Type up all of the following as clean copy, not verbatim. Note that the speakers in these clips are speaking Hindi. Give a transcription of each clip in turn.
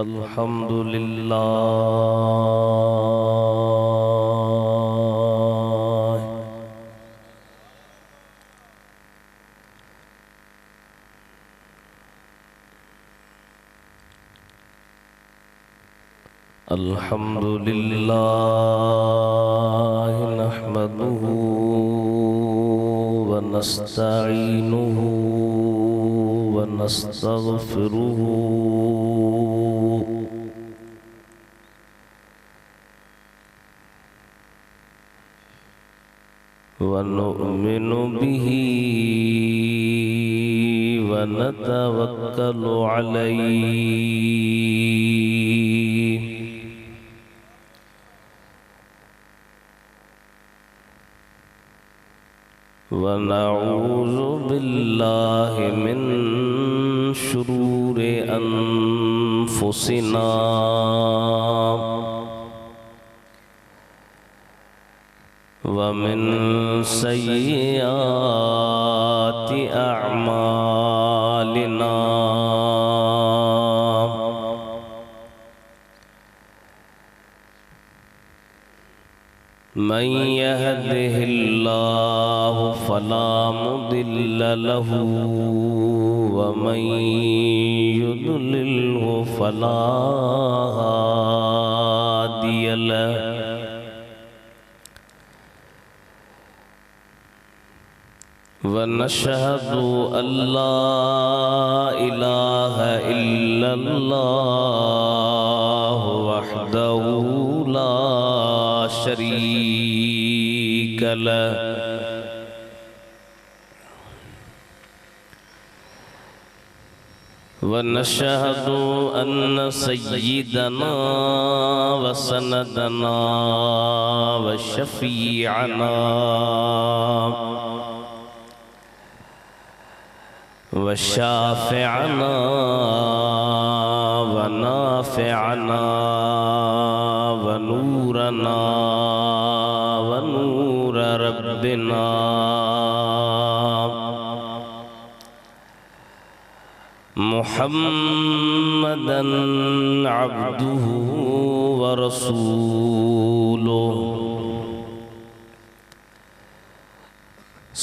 अल्हम्दुलिल्लाह अल्हम्दुलिल्लाह नहमदुहु व नस्तईनुहु व नस्तगफिरुहु व नु'मिनु बिही व नतवक्कलु अलैहि व नऊज़ु बिल्लाहि मिन शुरूरि अनफुसिना व मिन सय्यिआति अअमालिना मन यहदिहिल्लाहु फला मुदिल्ल लहु व मन युद्लिल्हु फला हादिय लहु व नशहदु अल्ला इलाहा इल्लल्लाह वहदहु ला शरीक लहु व नशहदु अन्न सय्यिदना व सनदना व शफीअना व शाफ़िअना व नाफ़िअना व नूरना व नूर रब्बिना मुहम्मदन अब्दुहु व रसूलुहु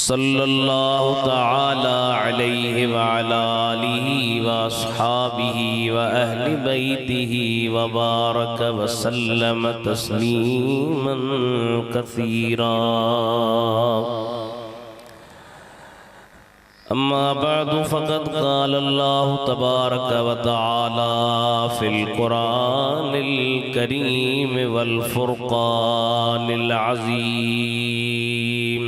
सल्लल्लाहु तआला अलैहि व अला आलिहि व अस्हाबिहि व अहलि बैतिहि व बारक व सल्लम तस्लीमन कसीरा। अम्मा बअदु फ़क़द क़ाल अल्लाहु तबारक व तआला फ़िल क़ुरानिल करीम वल फ़ुरक़ानिल अज़ीम।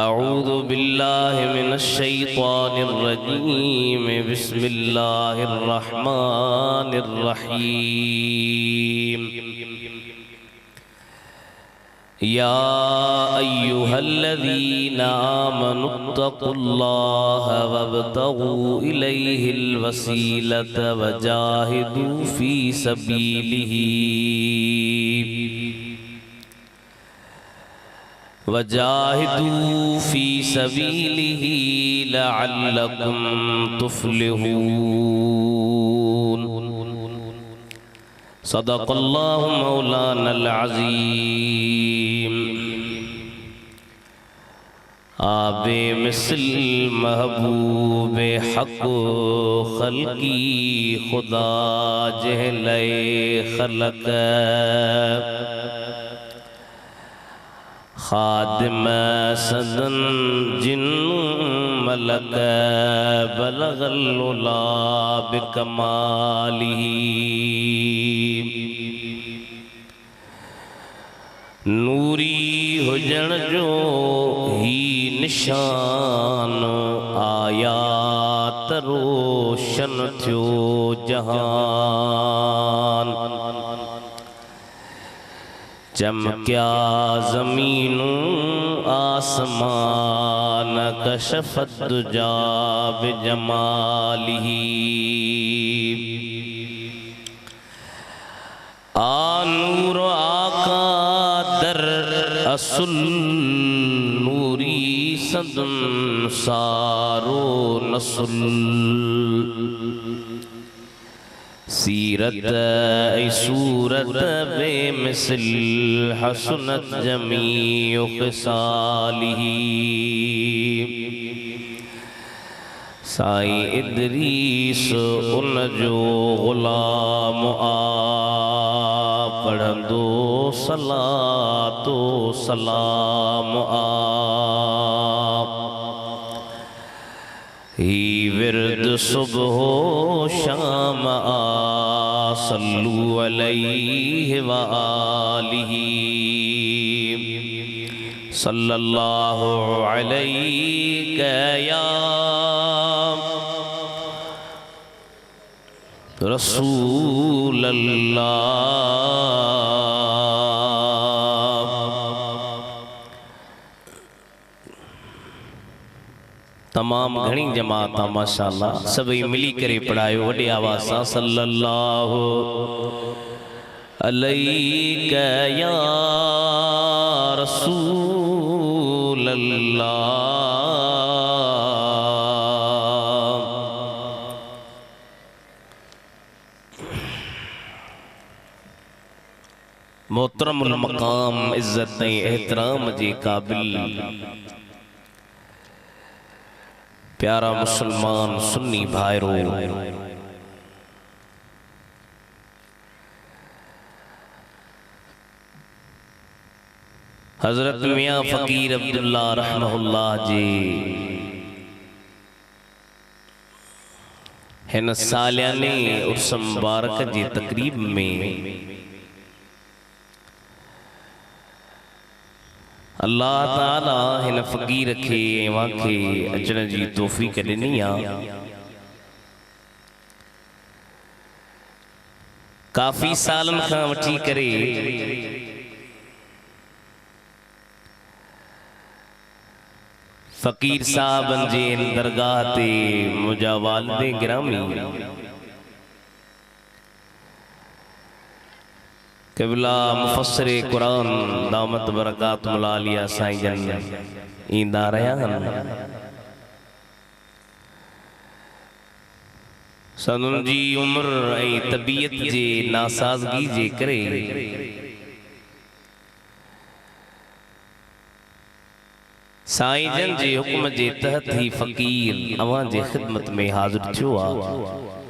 अऊज़ु बिल्लाहि मिनश शैतानिर रजीम। बिस्मिल्लाहिर रहमानिर रहीम। या अय्युहल्लज़ीना आमनुत्तक़ुल्लाहा वब्तग़ू इलैहिल वसीलता वजाहिदू फ़ी सबीलिही लअल्लकुम तुफ़्लिहून। सदक़ल्लाहु मौलानल अज़ीम। आबे मिसल महबूबे हक़ खल्क़ी खुदा जहले खलक़ खादिम सदन जिन मलक बलगल उला बिकमालिही। नूरी हुजण जो ही निशान आयात रोशन थियो जहान। चमक्या ज़मीनू आसमान कशफत दुजा बिजमालिही। नूर आका दर असुल नूरी सदन सारो नसुल। सीरत ऐ सूरत बेमिसल हसनत जमीउ ख़िसालिही। साईं इदरीस उन जो ग़ुलाम आ पढ़ंदो सलातो सलाम आ। ही विरद सुबह शाम आ सल्लु अलैहि व आलिही। सल्लल्लाहु अलैहि या रसूल अल्लाह। तमाम घणी जमात माशाअल्लाह सभी मिली करे पढ़ायो वॾे आवाज़ सां सल्लल्लाहु अलैहि या रसूल अल्लाह। मोहतरमुल मकाम इज्जत एहतराम जे काबिल प्यारा मुसलमान सुन्नी भाइरो, हजरत मियाँ फ़कीर अब्दुल्ला रहमहुल्लाह जी हिन सालियाने उर्स मुबारक जी तकरीब में अल्लाह ताला हिन फ़कीर खे वाखे अचण जी तौफ़ीक़ ॾिनी आहे। काफ़ी सालन खां वठी करे फ़कीर साहबन जे दरगाह ते मुंहिंजा वालिद गिरामी क़िबला मुफ़स्सिर क़ुरान दामत बरकातुहुल आलिया साईं जन ईंदा रहिया आहिनि। सदन जी उम्र ऐं तबीयत जे नासाज़गी जे करे साईं जन जे हुक्म जे तहत ही फ़कीर अवां जे ख़िदमत में हाज़िर थियो आहे।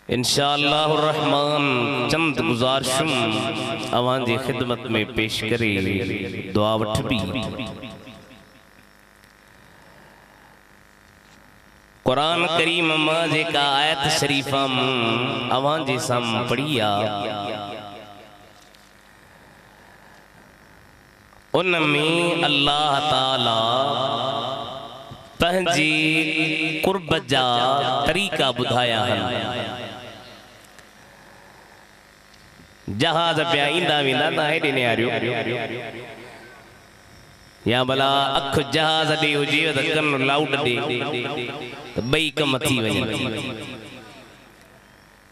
इंशाअल्लाहुर रहमान चंद गुज़ारिशुं अवां जी ख़िदमत में पेश करे दुआ वठबी। कुरान करीम मां जेका आयत शरीफ़ा अवां जे साम्हूं पढ़ी आहे उन में अल्लाह ताला पंहिंजे क़ुर्ब जा तरीक़ा ॿुधाया आहिनि। जहाज पिया ईंदा वेंदा त हेॾे निहारियो या भला अख जहाज ॾे हुजे त कन लाउड ॾे त ॿई कम थी वञे।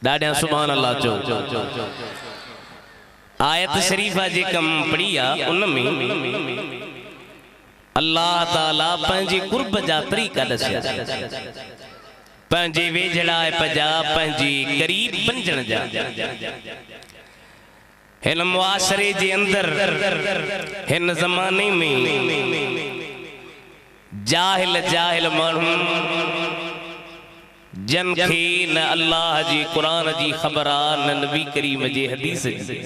ॾाढा सुभान अल्लाह चओ। आयत शरीफ़ा जे कम पढ़ी आहे उन में अल्लाह ताला पंहिंजे क़ुर्ब जा तरीक़ा दसिया, पंहिंजे वेझड़ा पंहिंजा पंहिंजे क़रीब पंजण जा। हिन मुआशरे जे अंदर हिन ज़माने में जाहिल माण्हू जन खे न अल्लाह जी कुरान जी ख़बर आहे न नबी करीम जे हदीस जी।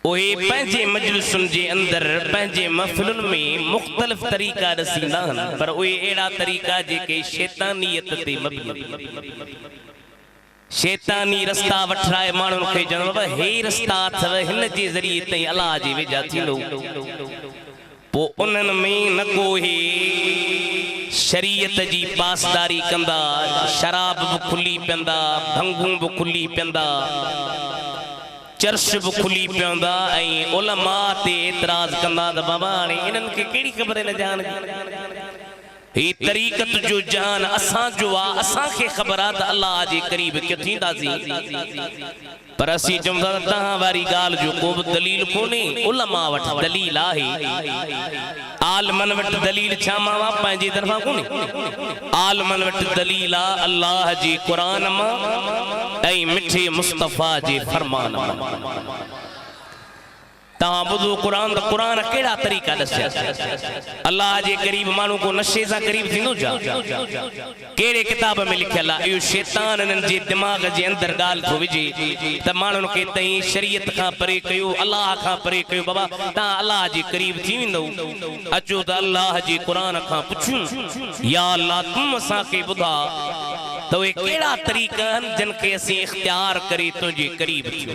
उहे पंहिंजे मजलिसुनि जे अंदर पंहिंजे महफ़िलुनि में मुख़्तलिफ़ तरीक़ा ॾसींदा आहिनि, पर उहे अहिड़ा तरीक़ा जेके शैतानियत ते मबनी, शैतानी रस्ता वठराए माण्हुनि खे चवंदो हे रस्ता अथव हिन जे ज़रिए ताईं अलाह जे वेझा थींदो। पोइ उन्हनि में न को हे शरीयत जी पासदारी कंदा, शराब भी खुली पियंदा, भंगूं भी खुली पियंदा, चर्च भी खुली पियंदा ऐं उलमा ते एतराज़ कंदा त बाबा हाणे इन्हनि खे कहिड़ी ख़बर न जान ही तरीक़त जो जान असां जो आ, असां खे ख़बर आ त अल्लाह जे क़रीब कीअं थींदासीं। पर असीं चऊं था तव्हां वारी ॻाल्हि जो को बि दलील कोन्हे। उलमा वटि दलील आहे, आलमन वटि दलील छा मां पंहिंजी तरफ़ां कोन्हे। आलमन वटि दलील आहे अल्लाह जे क़ुरान मां ऐं मिठे मुस्तफ़ा जे फरमान मां। तहां बुधो कुरान तो कुरान केड़ा तरीका दसिया अल्लाह जे करीब मानू को नशे सा करीब थींदो जा केड़े किताब में लिखल है यो शैतान इन जे दिमाग जे अंदर गाल थो विजे त मानू के तई शरीयत का परे कयो अल्लाह का परे कयो बाबा ता अल्लाह जे करीब थी विंदो अचो त अल्लाह जे कुरान का पुछूं या अल्लाह तुम असा के बुधा तो ये केड़ा तरीका जिन के असी इख्तियार करी तुझे करीब थियो।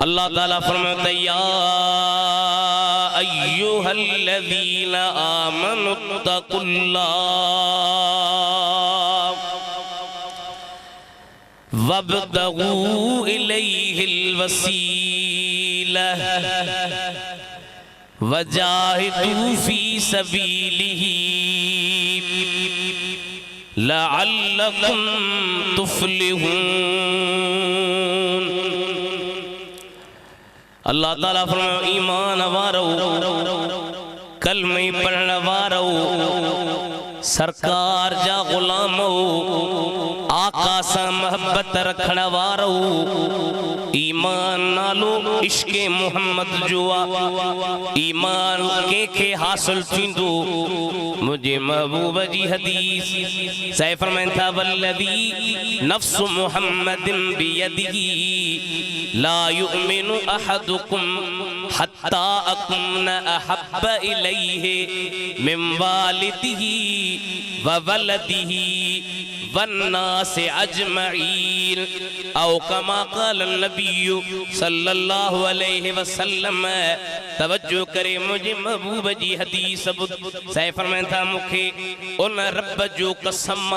अल्लाह ताला फरमाता या अय्युहल्लज़ीना आमनुत्तकुल्लाह वब्तगू इलैहिल वसीला वजाहिदू फी सबीलिही लअल्लकुम तुफ्लिहून। अल्लाह ताला फरमाए ईमान वारो कलमे पढ़ण वारो सरकार जा गुलामो आका सा मोहब्बत रखण वारो ईमान नालो इश्क़े मोहम्मद जो ईमान के हासिल थींदो मुझे महबूब जी हदीस सही फरमाइन था वल्लज़ी नफ्सु मुहम्मदिन बियदिही ला युमिनु अहदुकुम हत्ता अकुन अहब्ब इलैहि मिन वालिदिही व वलदिही वन्नास अजमईन औ कमा क़ाल नबी सल्लल्लाहु अलैहि वसल्लम। तवज्जो करे मुझे महबूब जी हदीस सही फरमाइन था मुखे उन रब जो कसम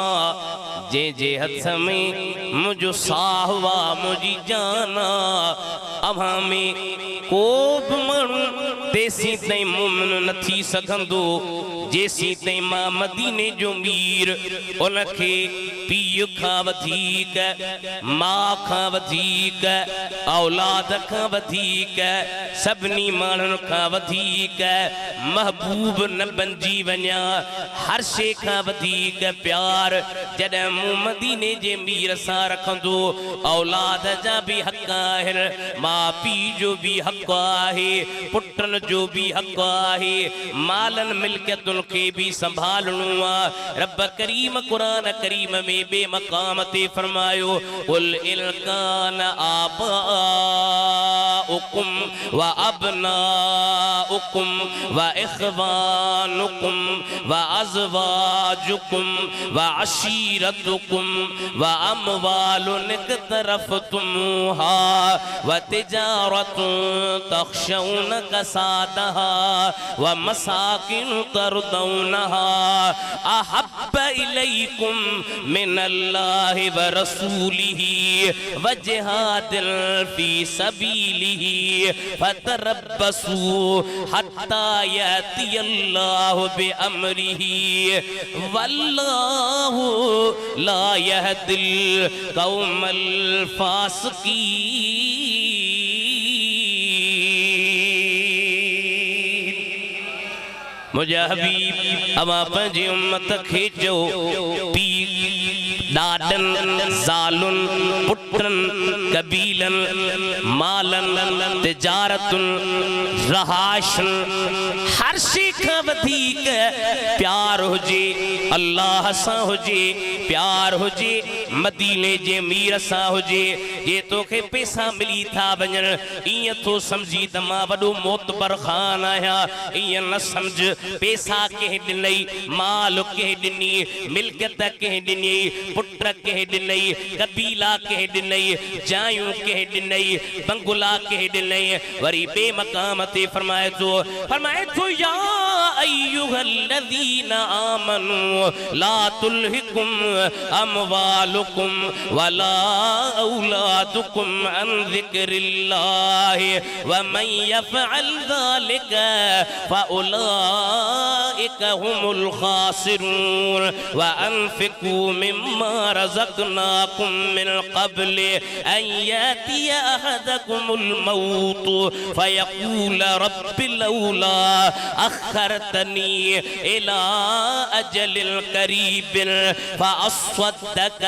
जे जे हथ में मुझो साहवा मुझी जाना अभा में को भी मानू तेसी तई मोमिन न थी सघंदो जेसी तई मां मदीने जो मीर उनखे पीउ खां वधीक मां खां वधीक औलाद खां वधीक सभिनी माण्हुनि खां वधीक महबूब न बणिजी वञा हर शइ खां वधीक प्यार जॾहिं मूं मदीने जे मीर सां रखंदो औलाद जा भी हक़ आहिनि मां पीउ जो भी हक़ आहे पुटन जो भी हक़ आहे मालन मिल्कियतुन के भी संभालणो आहे। रब करीम कुरान करीम में बेमकाम ते फरमायो कुल इल्कान आबाउकुम व अबनाउकुम व इख्वानुकुम व अज़वाजुकुम व अशीरतुकुम व अमवालुन इक़्तरफ़्तुमूहा व तिजारतुन तख़शौन कसादहा व मसाकिन तरदौनहा अहब्ब इलैकुम मिनल्लाहि व रसूलिही व जिहादिन फी सबीलिही फतरब्बसू हत्ता यातियल्लाहु बिअम्रिही वल्लाहु ला यहदिल कौमल फासिकीन। मुझे हबीब अवा पंहिंजी उम्मत खे चओ पीर ॾाॾनि ज़ालुनि पुटनि कबीलनि मालनि तिजारतुनि रहाशनि हर शइ खां वधीक प्यार हुजे अल्लाह सां हुजे प्यार हुजे मदीने जे मीर सां हुजे जे तोखे पैसा मिली था वञनि ईअं थो सम्झी त मां वॾो मोतबर ख़ान आहियां ईअं न सम्झ पैसा कंहिं ॾिनई माल कंहिं ॾिनी मिल्कियत कंहिं ॾिनी पुट कंहिं ॾिनई कबीला कंहिं ॾिनई जायूं कंहिं ॾिनई बंगुला कंहिं ॾिनई वरी बेमकाम ते फरमाए थो या अय्युहल्लज़ीना आमनू ला तुल्हिकुम अमवालुकुम वला औलादुकुम अन ज़िक्रिल्लाहि व मन यफ़अल ज़ालिका फउलाइक हुमुल खासिरून व अनफिकू मिम्मा रज़क़नाकुम मिन क़ब्ल अन यातिय अहदकुमुल मौत फयक़ूल रब्बि लौला अख़रतनी इला अजलिल करीबिन फ़अस्वद्दक़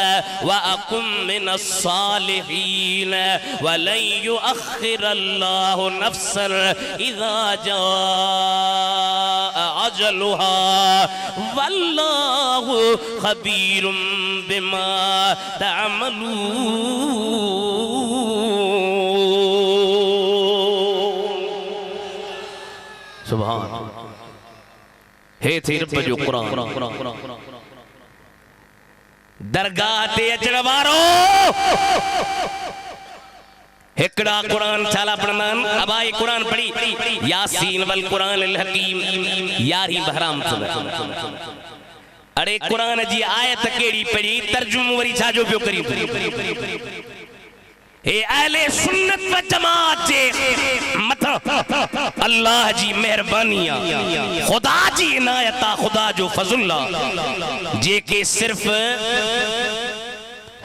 व अकुम मिनस सालिहीन वलन युअख़्खिरल्लाहु नफ़्सन इज़ा जाअ अजलुहा वल्लाहु ख़बीरुम बिमा तअमलून। सुभान हे थे रब जो कुरान दरगाह ते अचण वारो हिकड़ा कुरान छाला पढ़नान अबाई कुरान पढ़ी यासीन वल कुरान अल हकीम यारी बहराम अरे कुरान जी आयत केड़ी पढ़ी तर्जुमो वरी छाजो पियो करी ए अहले सुन्नत व जमात जे मथा अल्लाह जी मेहरबानी खुदा जी इनायत खुदा जो फज़ल जेके सिर्फ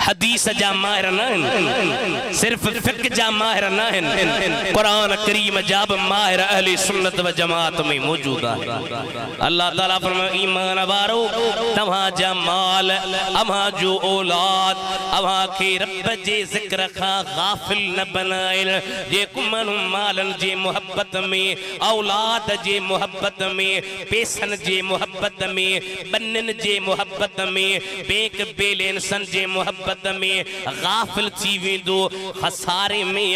हदीस जा माहिर न सिर्फ फिक़्ह जा माहिर न कुरान करीम जा भी माहिर अहले सुन्नत व जमात में मौजूद है। अल्लाह ताला फरमाए ईमान वारो तव्हां जा माल अव्हां जो औलाद अव्हां के रब जे ज़िक्र खां गाफिल न बनाइल जेको माण्हू मालन जे मोहब्बत में औलाद जे मोहब्बत में पैसन जे मोहब्बत में बन्नन जे मोहब्बत में बैंक बैलेंसन जे मोहब्बत में गाफिल थी वेंदो खसारे में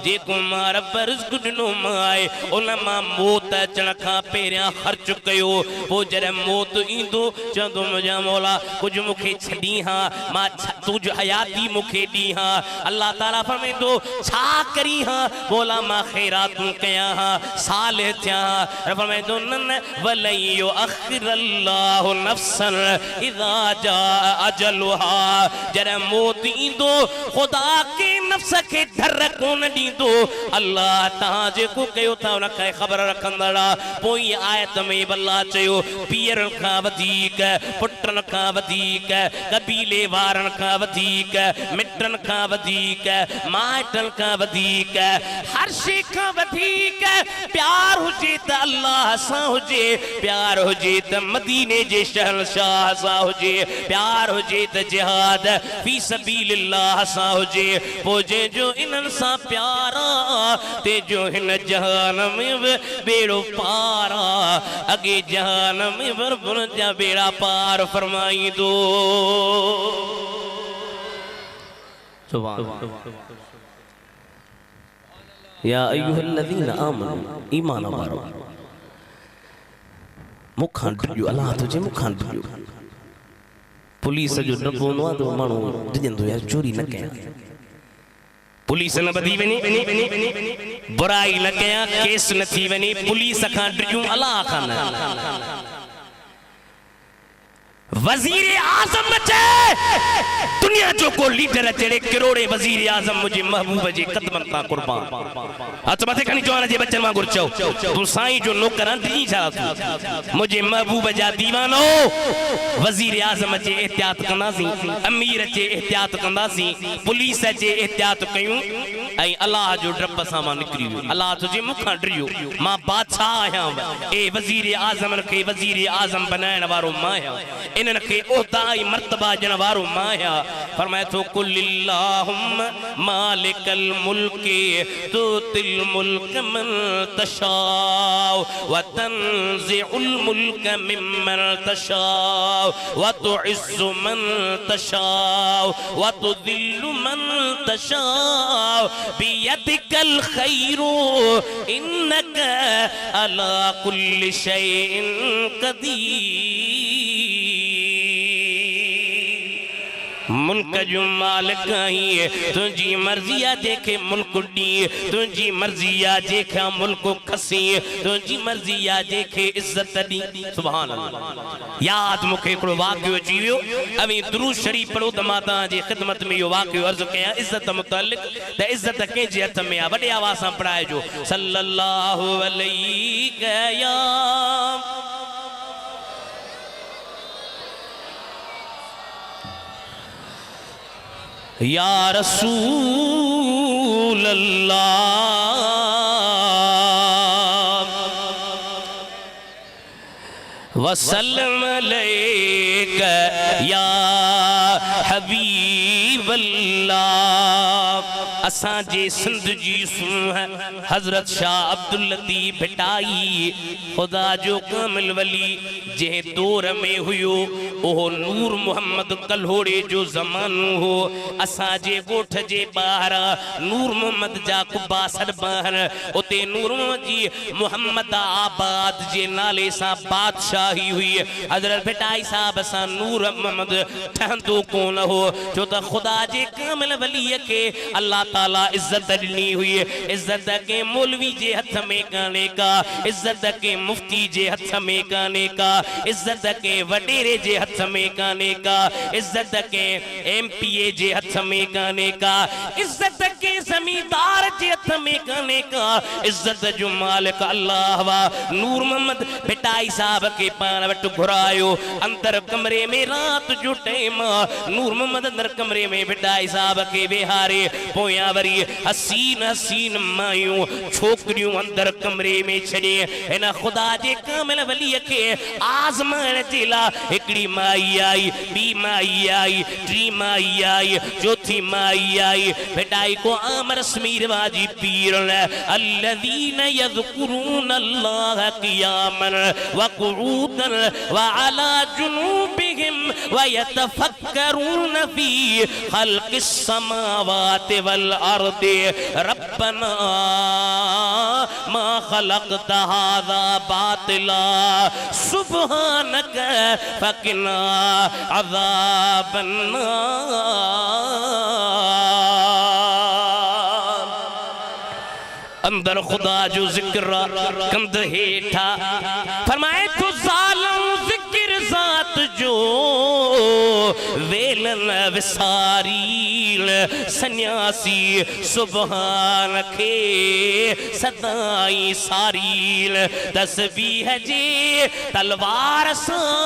जेको मां रब रिज़्क़ ॾिनो माए उन मां मौत अचण खां पहिरियां ख़र्च कयो पोइ जॾहिं मौत ईंदो चवंदो मुंहिंजा मौला कुझु मूंखे छॾी हां मां तुंहिंजी हयाती मूंखे ॾी हां। अल्लाह ताला फरमाईंदो छा करी हां मौला मां ख़ैरातूं कयां हां सालिह थियां हां फरमाईंदो न वलन युअख़्खिरल्लाहु नफ़्सन इज़ा जाअ अजलुहा जॾहिं मौत ईंदो खुदा के नफ्स के डर कोन ॾींदो अल्लाह तव्हां जेको कयो था उन खे ख़बर रखंदड़ पोइ आयत में अल्लाह चयो पीरनि खां वधीक पुटनि खां वधीक कबीले वारनि खां वधीक मिटनि खां वधीक माइटनि खां वधीक हर शइ खां वधीक प्यार हुजे त अल्लाह सां हुजे प्यार हुजे त मदीने जे शहंशाह सां हुजे प्यार हुजे त जिहाद फी सबीलिल्लाह सा हुजे पोजे जो इनन सा प्यारा ते जो हिन जहान में बेड़ो पारा अगे जहान में बरबुन जा बेड़ा पार फरमाई दो। सुभान या अय्युहल्लज़ीना आमनू ईमान वारो मुखां ॾियो अल्लाह तुझे मुखां ॾियो पुलिस जो न पवंदो आहे त माण्हू ॾिजंदो यार चोरी न कयां पुलिस न ॿधी वञे बुराई न कयां केस न थी वञे पुलिस खां ॾिजूं अलाह खां न वजीर आज़म अचे दुनिया जो को लीडर अचे करोड़े वजीर आज़म मुझे महबूब जे कदमन तां कुर्बान अच मथे खणी जवान जे बच्चन वांगुर चओ तू साईं जो नौकर दी छा तू मुझे महबूब जा दीवानो वजीर आज़म जे एहतियात कंदासी अमीर जे एहतियात कंदासी पुलिस जे एहतियात कयूं ऐं अल्लाह जो डप सां मां निकरी अल्लाह तुझे मुखां डरियो मां बादशाह आहियां ए वजीर आज़म के वजीर आज़म बनाइण वारो मां आहियां इनन के ओहदा ई मर्तबा ॾियण वारो मां आहियां फरमाए थो कुल्लिल्लाहुम्मा मालिकल मुल्क तुतिल मुल्क मन तशाउ व तंज़िउल मुल्क मिम्मन तशाउ व तुइज़्ज़ु मन तशाउ व तुदिल्लु मन तशाउ बियदिकल खैरु इन्नका अला कुल्लि शैइन क़दीर मुल्क जो मालिक ही तुझी मर्जी आ जेके मुल्क दी तुझी मर्जी आ जेका मुल्क खसी तुझी मर्जी आ जेके इज्जत दी सुभान अल्लाह याद मुखे को वाक़ियो अची वियो अवी दुरूद शरीफ पढ़ो त मां तां जी खिदमत में यो वाक़ियो अर्ज कया इज्जत मुतल्लिक त इज्जत के जे हथ में आ वडे आवाज सां पढ़ाइजो सल्लल्लाहु अलैहि या या रसूल अल्लाह वसल्लम अलैका या हबीब अल्लाह। असां जे सिंध जी हजरत शाह अब्दुल लतीफ भिटाई खुदा जो कामिल वली जे दौर में हुयो ओहो नूर मोहम्मद कल्होड़े जो ज़मानो हो। असां जे गोठ जे ॿाहिर नूर मोहम्मद जा कुबा सॾ ॿाहिर उते नूर मोहम्मद जी मोहम्मद आबाद जे नाले सां बादशाही हुई। हजरत भिटाई साहब सां नूर मोहम्मद ठहंदो कोन हो छो त खुदा जे कामिल वलीअ के अल्लाह ताला इज्जत ॾिनी हुई। इज्जत के मौलवी जे हथ में काने का, इज्जत के मुफ्ती जे हथ में काने का, इज्जत के वडेरे जे हथ में काने का, इज्जत के एमपीए जे हथ में काने का, इज्जत के जमींदार जे हथ में काने का। इज्जत जो मालिक अल्लाह वा। नूर मोहम्मद भिटाई साहब के पान वट घुरायो अंदर कमरे में रात जो टाइम नूर मोहम्मद अंदर कमरे में भिटाई साहब के बेहारे पोया वरी हसीन हसीन मायूं छोकरियों अंदर कमरे में छड़े इन खुदा जे कामिल वली के आजमाइण जे ला हिकड़ी माई आई, बी माई आई, टी माई आई, चौथी माई आई। भिटाई को आमर समीर वाजी पीर अल्लज़ीन यज़कुरून अल्लाह क़ियामन व क़ुऊदन व अला जुनूबिहिम व यतफक्करून फी खल्क़िस समावाति वल अर्दि रब्बना मा खलक़त हाज़ा बातिला सुब्हानक फक़िना अज़ाबन नार। अंदर खुदा जो जिक्र कंध हेठा फरमाए तो ज़ालिम जिक्र ज़ात जो वेलन विसारील सन्यासी सुबहान खे सदाई सारील तस्बीह जे तलवार सां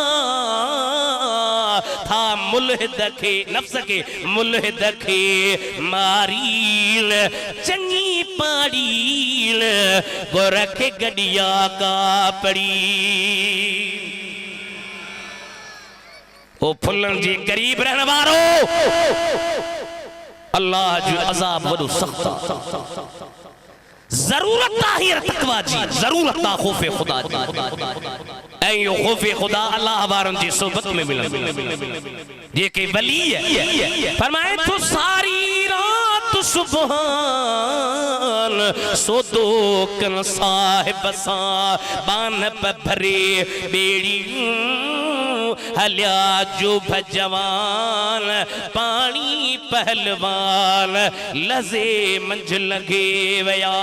था मुल्हिद खे नफ्स के मुल्हिद खे मारील चंगी पाड़ील गुर खे गडिया का पड़ी। ओ फुलन जी करीब रहने वारो अल्लाह जो अजाब वडो सख्त जरूरत ही तकवा जी जरूरत खौफ खुदा जी ऐ यो खौफ खुदा अल्लाह वारन जी सोबत में मिलन ये के वली है। फरमाए तो सारी रात सुबहान सोदो कन साहिब सा बान पे भरे बेड़ी हल्या जो भजवान पानी पहलवान लजे मंझ लगे वया।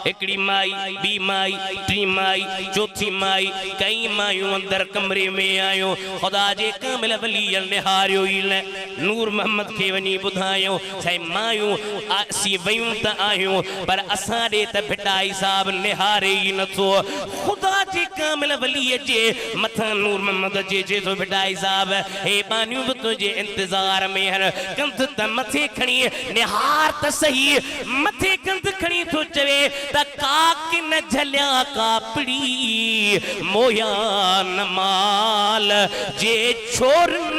एकड़ी माई, बी माई, टी माई, चौथी माई, कई मायूं अंदर कमरे में आयो। खुदा जे कामिल वली निहारियो नूर मोहम्मद के वनी बुधायो छे मायूं सी वयूं त आयूं पर असां दे त भिटाई साहब निहारे ही नथो। खुदा जे कामिल वली जे मथा नूर मोहम्मद जे तो भिटाई साहब हे बानियूं भी तुझे इंतजार में हर कंध त मथे खणी निहार त सही मथे कंध खणी तो चवे काक न झलिया कापड़ी मोया न माल जे छोरन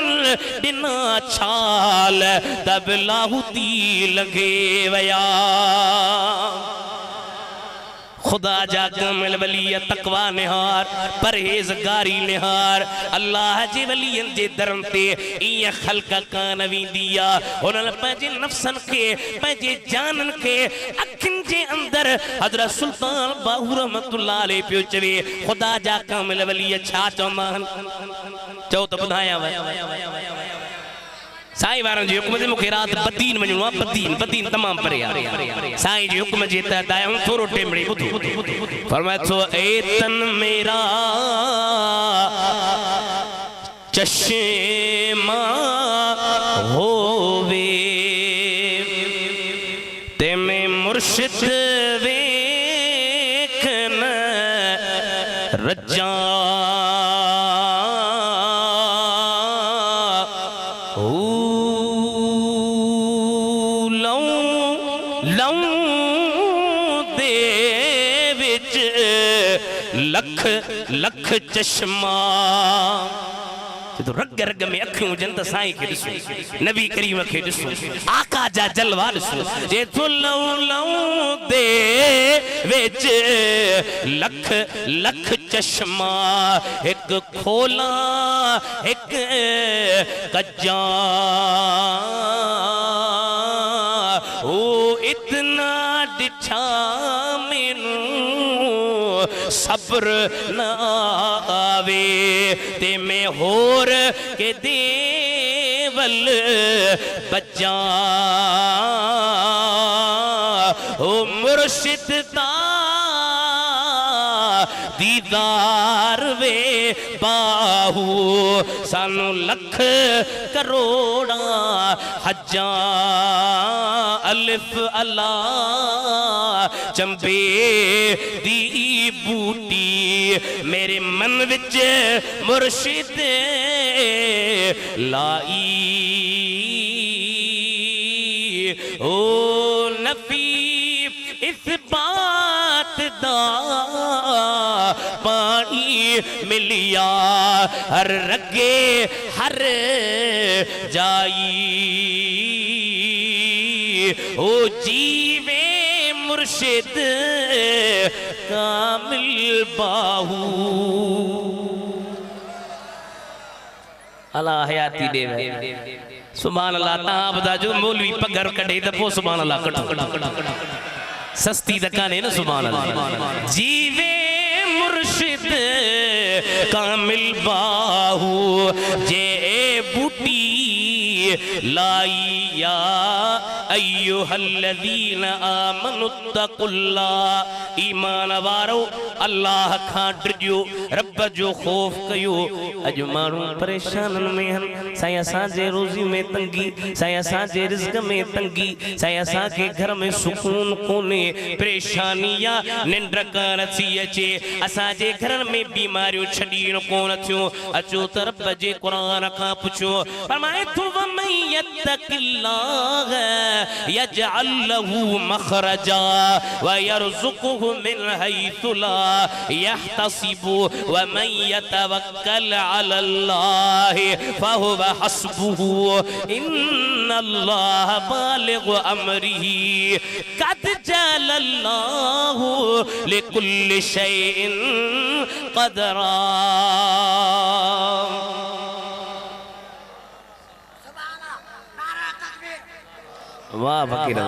दिना छाल तब लाहुती लगे वया। खुदा जा कामिल वली तकवा निहार परहेज़गारी निहार अल्लाह जे वलियन जे दरन ते इया खल्क कान विंदिया उनन पंहिंजे नफ्सन के पंहिंजे जानन के अखिन जे अंदर हजरत सुल्तान बाहू रहमतुल्लाह अलैहि पियो चवे खुदा जा कामिल वली छा चवंदा चओ त ॿुधायां साईं वारन जी हुक्म जे मुखे रात बदीन वञणो आहे बदीन तमाम परे आहे साईं जी हुक्म जे तहत आया हूं थोरो टेमड़ी ॿुधो फरमाए थो ए तन मेरा चश्मा होवे ते में मुर्शिद वेखन रजा विच लख लख चश्मा तो रग रग में अखियूं जंत साईं के ॾिसो नबी करीम के ॾिसो आका जा जलवा ॾिसो जे तो लऊ लऊ दे विच लख लख चश्मा एक खोला एक कज्जा ओ इतना दिठा मैनू सब्र न आवे ते मैं होर के देवल बच्चा ओ मुर्शिद दा दीदार वे बाहू सानू लख करोड़ा हजा अलिफ अला चंबे दी बूटी मेरे मन विच मुर्शिद लाई ओ नफी इस बात दा पानी मिलिया हर रगे हर जाई ओ जीवे मुर्शिद कामिल बाहू अल्लाह हयाती देवे सुभान अल्लाह ता बता जो मौलवी पगर कढे त पो सुभान अल्लाह कढो सस्ती दकाने न सुभान अल्लाह जीवे मुर्शिद कामिल बाहू जे बूटी लाई या अय्युहल्लज़ीना आमनुत्तकुल्लाह ईमान वारो अल्लाह खां डरजो रब जो खौफ कयो अज मानू परेशान में हम साईं असां जे रोजी में तंगी साईं असां जे रिज़्क में तंगी साईं असां के घर में सुकून कोने परेशानियां निंड कान थी अचे असां जे घर में बीमारियों छडीन कोन थियो अचो त रब जे कुरान खां पुछो फरमाए तू वमन यत्तकिल्लाह यजअल लहू मखरजा व यरज़ुकुहु मिन हैथु ला यहतसिबु व मन यतवक्कल अलल्लाह फहुव हस्बुहु इन्नल्लाह बालिग अमरिही कद जअलल्लाहु लिकुल्लि शैइन क़दरा वाह फकीर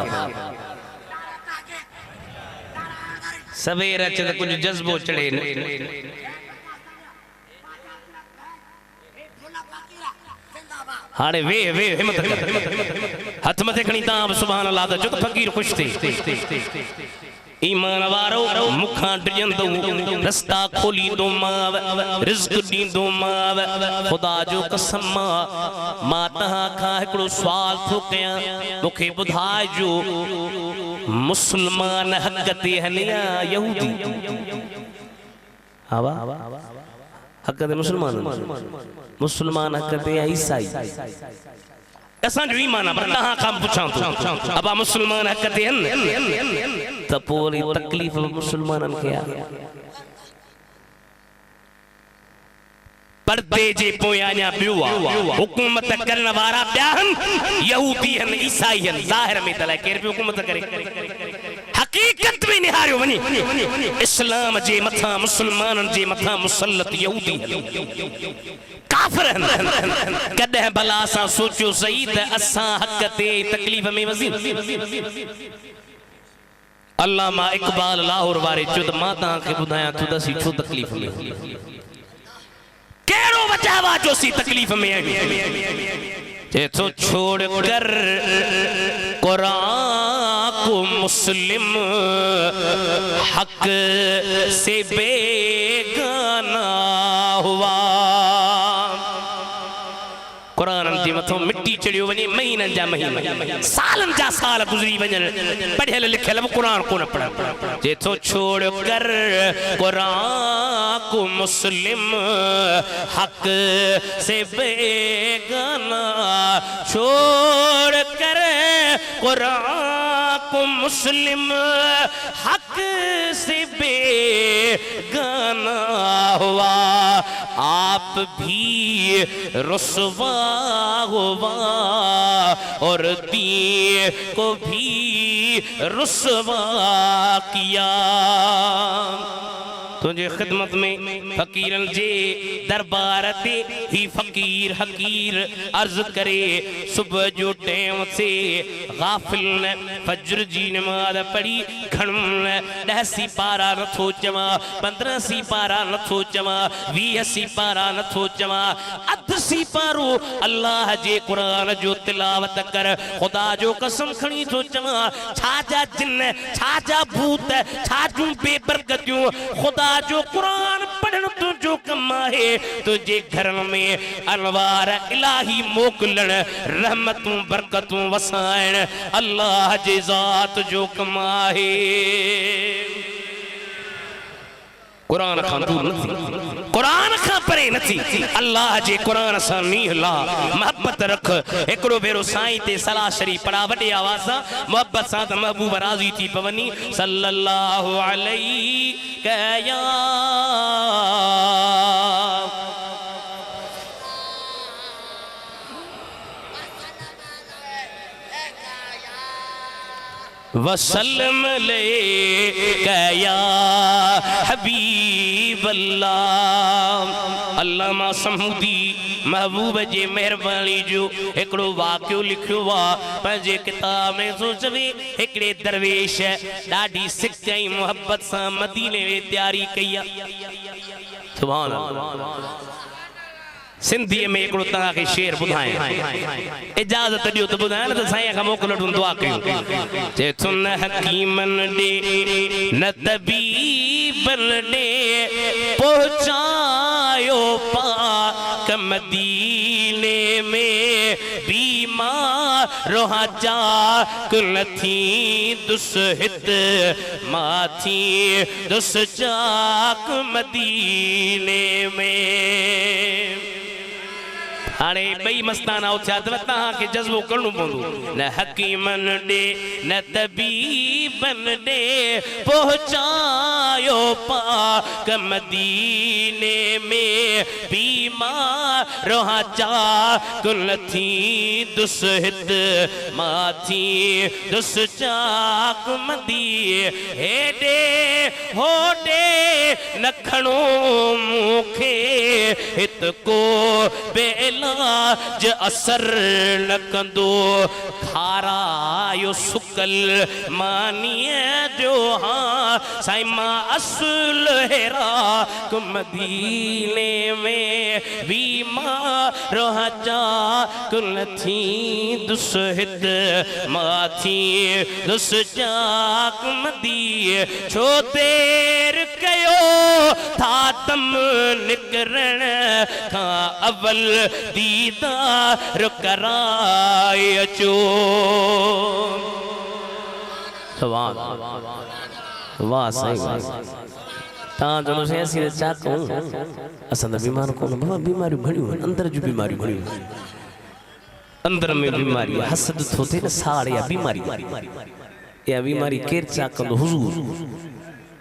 सवेर अचे तो कुछ जज्बो चढ़े हाणे वे वे हिम्मत हथ मथे खणी ता सुभान अल्लाह जो तो फकीर खुश थी ईमान वारो मुखा डिजंदो रास्ता खोली दो माव रिज़्क दींदो माव खुदा जो कसम मां तहां खां हिकड़ो सवाल थो कयां मुखे बुधाए जो मुसलमान हक ते हलिया यहूदी आवा हक ते मुसलमान हक ते ईसाई असां जो ईमान पर तहां खां पुछां तो अबा मुसलमान हक ते हन त पोरी तकलीफ मुसलमानन के आ पर्दे जे पोयां बियो हुकूमत करन वारा बिया हन यहूदी हन ईसाई हन ज़ाहिर में तला केर पे हुकूमत करे हकीकत में निहारियो वनी इस्लाम जे मथा मुसलमानन जे मथा मुसल्लत यहूदी काफिर हन कदे भला सा सोचो सही त असां हक ते तकलीफ में वसी अल्लामा इकबाल लाहौर वारे चुद मां ता के बुधाया तो दसी छो तकलीफ में केरो बचावा जो सी तकलीफ में जे तो छोड़ कर कुरान को मुस्लिम हक से बेगाना हुआ कुरान जी मथो मिट्टी चढ़ियो वने महीनन जा महीना सालन जा साल गुजरी वने पढ़ियल लिखियल कुरान को न पढ़ जे तो छोड़ कर कुरान को मुस्लिम हक से बेगाना छोड़ कर कुरान को मुस्लिम हक से गाना हुआ, आप भी रुसवा हुआ और दीन को भी रुसवा किया। तुझे खिदमत में फकीरन जे दरबार ते ही फकीर हकीर अर्ज करे। सुबह जो टाइम से गाफिल न फजर जी नमाज पढ़ी घणम 10 सिपारा नथो चवा, 15 सिपारा नथो चवा, 20 सिपारा नथो चवा, अध सिपारो अल्लाह जे कुरान जो तिलावत कर। खुदा जो कसम खणी थो चवा, छाजा जिन छाजा भूत छाजू बेबरकतियूं, खुदा जो कुरान पढ़न तुझो कम है। तुझे घर में अनवार इलाही मोकलन, रहमतूं बरकतूं वसाइण अल्लाह जे ज़ात जो कम है। कुरान खां दूर नथी, कुरान खां परे नथी, अल्लाह जे कुरान सां नीह ला, मोहब्बत रख। एकड़ो भेरो साईं ते सलाह शरीफ पढ़ा वॾे आवाज़ सां, मोहब्बत सां त महबूब राज़ी थी पवनी। सल्लल्लाहु अलैहि कया वसल्लम ले कया हबीब अल्लाह। अल्लामा समूदी महबूब जे मेहरबानी जो एकड़ो वाक़ियो लिखियो वा पंहिंजे किताब में। सोचवे हिकड़े दरवेश ॾाढी सिक ऐं मोहब्बत सां मदीने में तैयारी कई। सुभान अल्लाह। सिंधी में एकड़ो तव्हां खे शेर ॿुधाए, इजाज़त ॾियो त ॿुधायां, न त साईं खां मोकल वठूं दुआ कयूं। चए थो न हकीमन ॾे न तबीबन ॾे पहुचायो पाक मदीने में, बीमार रोहा चाक नथी दुस हित माथी दुस चाक मदीने में। हाणे बई मस्ताना उथिया अथव, तव्हांखे जज़्बो करणो पवंदो। न हकीमन ॾे न तबीबन ॾे पहुचायो पाक मदीने में, बीमार रोहा चाक नथी दुस हित माथी दुस चाक मदीने। हेॾे होॾे न खणो मूंखे हित को बेला ज असर न कंदो, खारायो सुकल मानीअ जो हाँ साईं मां असुल हेरा मदीने में, बीमार रोहा चाक नथी दुस हित माथी दुस चाक मदीने। छो देर कयो था तम निकरण खां अवल दीदार कराए अचो। वाह साईं तव्हां जो से असीं छा कयूं, असां त बीमार कोन बाबा, बीमारियूं घणियूं आहिनि, अंदर जूं बीमारियूं घणियूं आहिनि। अंदर में बीमारी हसद थो थिए न, साड़ या बीमारी, या बीमारी केरु छा कंदो? हुज़ूर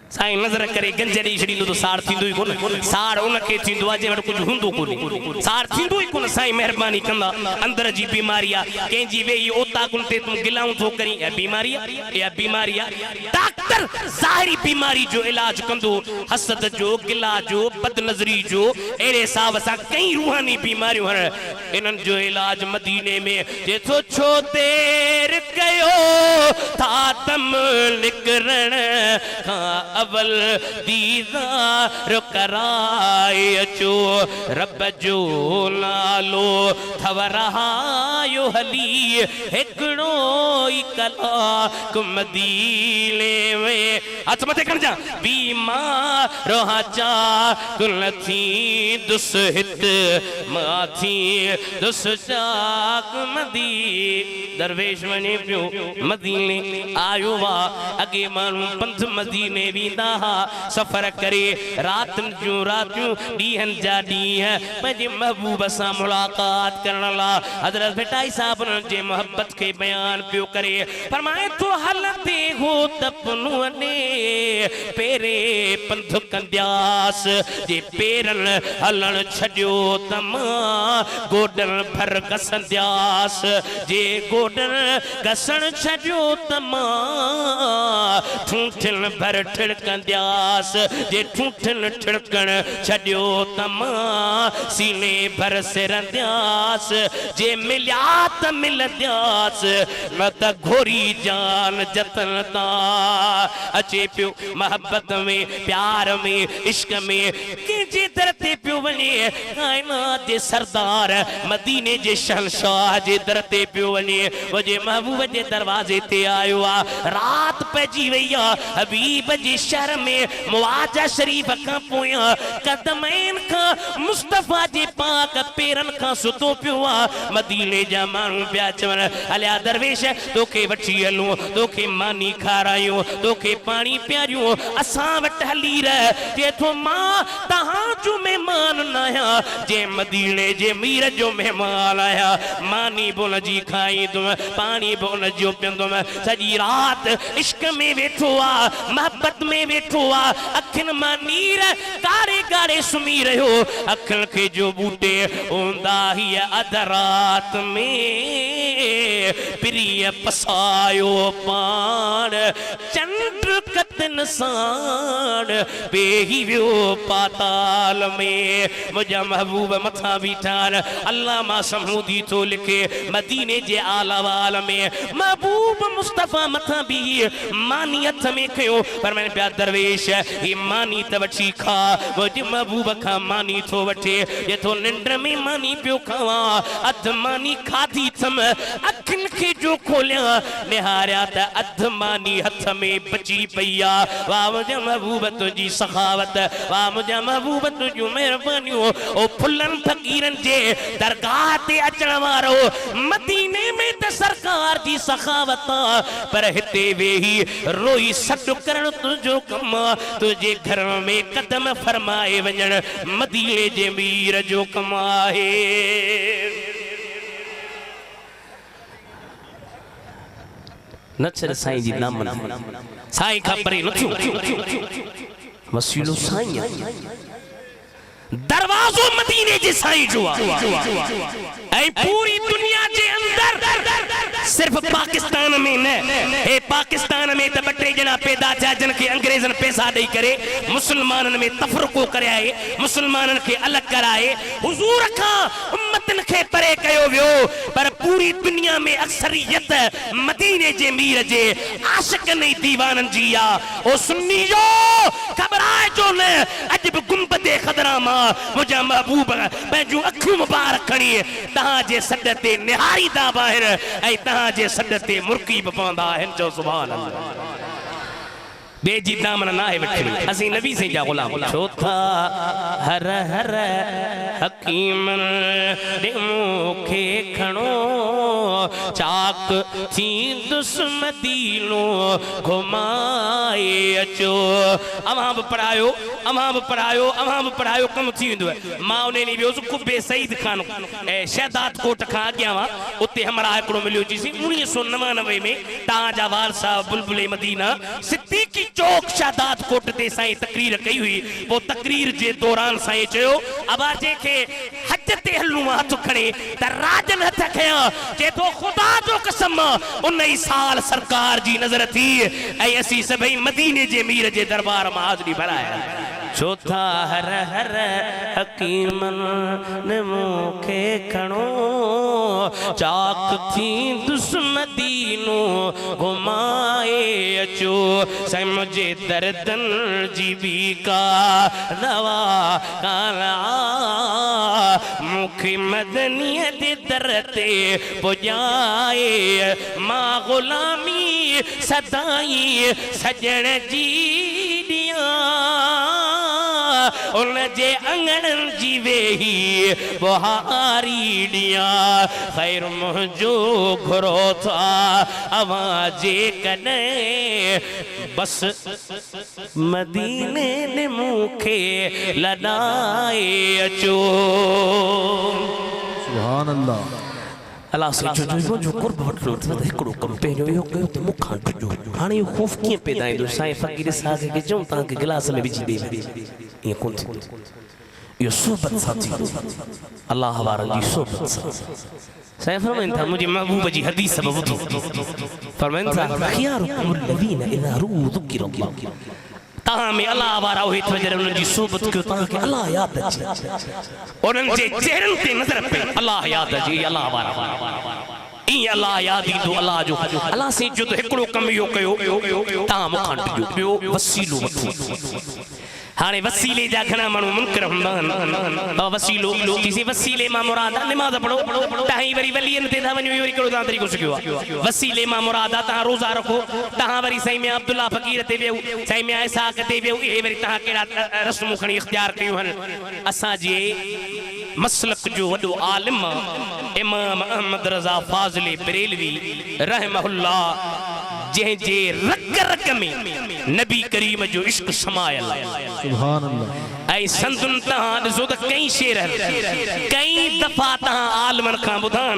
साईं नज़र करे गंज ॾेई छॾींदो त साड़ थींदो ई कोन। साड़ उनखे थींदो आहे जंहिं वटि कुझु हूंदो कोन्हे, साड़ थींदो ई कोन। साईं महिरबानी कंदा, अंदर जी बीमारी आहे, कंहिंजी वेही ओताकुन ते तूं गिलाऊं थो करी, या बीमारी आहे, या बीमारी आहे। डॉक्टर ज़ाहिरी बीमारी जो इलाज कंदो, हसद जो, गिला जो, बदनज़री जो, अहिड़े हिसाब सां कई रूहानी बीमारियूं आहिनि। इन्हनि जो इलाज मदीने में। जेको छो देर कयो था तम निकरण खां अवल दीदार कराए अचो, रब जो नालो थव रहायो हली हिकिड़ो ई कलाक मदीने में। हथ मथे खणजा, बीमार रोहा चाक नथी दुस हित माथी दुस चाक मदीने। दरवेश वञे पियो मदीने आयो वा, अॻे माण्हू पंथ मदीने वेंदा हा सफ़र करे, रातनि जूं रातियूं ॾींहंनि जा ॾींहं पंहिंजे महबूब सां मुलाक़ात करण लाइ। हज़रत भिटाई साहिब जे मोहब्बत खे बयान पियो करे। फरमाए तो हलते हो तपनु ने पेरे पंध कंद्यास जे पेरन हलन छड्यो तमा गोडन भर गसंद्यास जे गोडन गसन छड्यो तमा ठूठन भर ठिड़कंद्यास जे ठूठन ठिड़कण छड्यो तमा सीने भर सिरंद्यास जे मिलियात मिलंद्यास न त घोरी जान जतन ता अचे पियो मोहब्बत में प्यार में इश्क में किंजे दर ते पियो वने कायनात जे सरदार मदीने जे शहंशाह जे दर ते पियो वने वो जे महबूब जे दरवाजे ते आयो आ रात पजी वई आ हबीब जे शहर में मुआजा शरीफ का पोया कदमैन का मुस्तफा जे पाक पेरन का सुतो पियो आ मदीने जा मानू प्या चवन अलिया दरवेश तोखे वठी हलूं तोखे मानी खारायूं तोखे पानी प्यारियूं असां वट हली रह जे तो मां तहां जो मेहमान नाया जे मदीने जे मीर जो मेहमान आया मानी बोल जी खाई तुम पानी बोल जो पियंदुम सजी रात इश्क में वेठो आ मोहब्बत में वेठो आ अखिन मां नीर कारे गारे सुमी रहो अखिन के जो बूटे ओंदा ही अधरात में प्रिय पसायो पान चंद्र कतन साण बेही व्यो पाताल में मुझा महबूब मथा बीठान अल्लाह मा समूदी तो लिखे मदीने जे आलावाल में महबूब मुस्तफा मथा भी मानियत में कयो पर मैंने प्यार दरवेश ये मानी त वठी खा मुझे महबूब खा मानी तो वठे ये तो निंड में मानी पियो खावा अध मानी खाधी थम अखिन के जो खोलिया निहारिया त अध मानी हथ में बची पईया वाह मुझे महबूब तुझी सखावत वाह मुझे महबूब तुझी मेहरबानियों ओ फुलन फकीरन जे दरगाह ते अचण वारो मदीने में त सरकार जी सखावत पर हिते वेही रोई सड करण तुझो कम तुझे घर में कदम फरमाए वञण मदीने जे मीर जो कम आहे नचर साईं जी नाम साईं का परे नथियो वसीलो साईं दरवाजो मदीने जे साईं जो ऐ पूरी दुनिया जे अंदर सिर्फ पाकिस्तान में न ए पाकिस्तान में त बटे जना पैदा थिया जन के अंग्रेजन पैसा दई करे मुसलमानन में तफरको करे आए मुसलमानन के अलग कराए हुजूर का उम्मतन के परे कयो वियो पर पूरी दुनिया में अक्सरियत मदीने जे मीर जे आशिक नहीं दीवानन जी आ ओ सुन्नी जो घबराए जो न अजब गुंबदे खदरा मा मुझा महबूब पंहिंजूं अखियूं मुबारक खणी तहां जे सॾ ते निहारी दा बाहिर ऐं तहां जे सॾ ते मुर्की बि पवंदा आहिनि चओ सुभान अल्लाह बेजी दामन ना है बैठे असी नबी से जा गुलाम चौथा हर हर हकीम दे मुखे खणो चाक थी दुश्मदीनो घुमाए अचो अमां बि पढ़ायो कम थी वेंदो मां उन्हें नहीं वियोसि कुबे सईद खान ए शहदाद कोट खां अॻियां हुआ उते हमरा हिकिड़ो मिलियो चीसी 1999 में तव्हां जा वाल साहब बुलबुल मदीना सिद्दीकी चौक शहदाद कोट ते साईं तकरीर कई हुई वो तकरीर जे दौरान साईं चयो आवाजे के हज ते हलूं हथ खणे त राजन हथ खया जे तो खुदा जो कसम उन ही साल सरकार जी नजर थी ऐं असी सभई मदीने जे मीर जे दरबार में हाज़री भराया चौथा हर हर हकीमन ने मुखे खणो चाक थी दुश्मदीनो घुमाए अचो साईं मुझे दर्दन जी भी का दवा काला मुखे मदनीय दे दरते पुजाए मां गुलामी सदाई सजन जी दिया उन जे अंगणन जी वेही बुहारी दिया खैर मुझो घुरो था आवाजे कने बस मदीने ने मुखे लड़ाए अचो सुभान अल्लाह अल्लाह से जो जो कुर्ब वठो त हिकड़ो कम पहिरियों इहो कयो त मुखां कजो हाणे इहो ख़ौफ़ कीअं पैदा ईंदो साईं फ़क़ीर साहब खे चऊं तव्हांखे गिलास में विझी ॾे ईअं कोन थींदो इहो सोबत सां थींदो अल्लाह वारनि जी सोबत सां साईं फरमाइनि था मुंहिंजे महबूब जी हदीस बि ॿुधो फरमाइनि था ख़ियारुकुम लज़ीन इज़ा रुअू ज़ुकिरल्लाह तहां में अल्लाह वारा उहे वजर उन्हनि जी सोबत कयो तव्हांखे अल्लाह यादि अचे उन्हनि जे चेहरनि ते नज़र पए अल्लाह यादि अचे अल्लाह वारा ईअं अल्लाह यादि ईंदो अल्लाह जो अल्लाह से जो त हिकिड़ो कमु इहो कयो तव्हां मूंखां ॾिजो ॿियो वसीलो वठो हाणे वसीले जा घणा माण्हू मुनकर हूंदा आहिनि वसीलो किसी वसीले मां मुराद निमाज़ पढ़ो तव्हां वरी वलीअनि ते था वञो इहो हिकिड़ो तव्हां तरीक़ो सिखियो आहे वसीले मां मुराद आहे तव्हां रोज़ा रखो तव्हां वरी साईं मियां अब्दुल्ला फ़क़ीर ते वियो साईं मियां इसहाक़ ते वियो इहे वरी तव्हां कहिड़ा रस्मूं खणी इख़्तियार कयूं आहिनि असांजे मसलक जो वॾो आलिम इमाम अहमद रज़ा फ़ाज़िल बरेलवी रहमहुल्लाह जंहिंजे रग रग में नबी करीम जो इश्क समायल सुभान अल्लाह ऐं संदुन तव्हां ॾिसो त कई शेर कई दफ़ा तव्हां आलिमनि खां ॿुधा